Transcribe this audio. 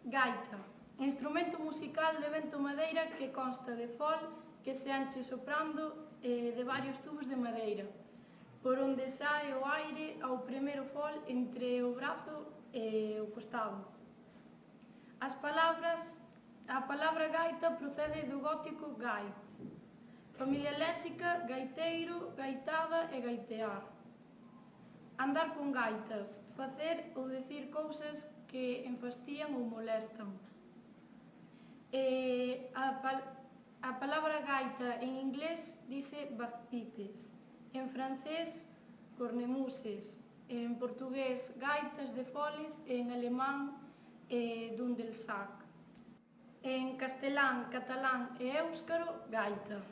Gaita, instrumento musical de vento-madeira que consta de fol que se enche soprando de varios tubos de madeira, por onde sae o aire ao primeiro fol entre o brazo e o costado. A palabra gaita procede do gótico gait, familia léxica gaiteiro, gaitada e gaitear. Andar con gaitas, facer ou dicir cousas que enfastían ou molestan. A palabra gaita en inglés dice bagpipes, en francés cornemuses, en portugués gaitas de foles e en alemán dun del sac. En castelán, catalán e éuscaro, gaita.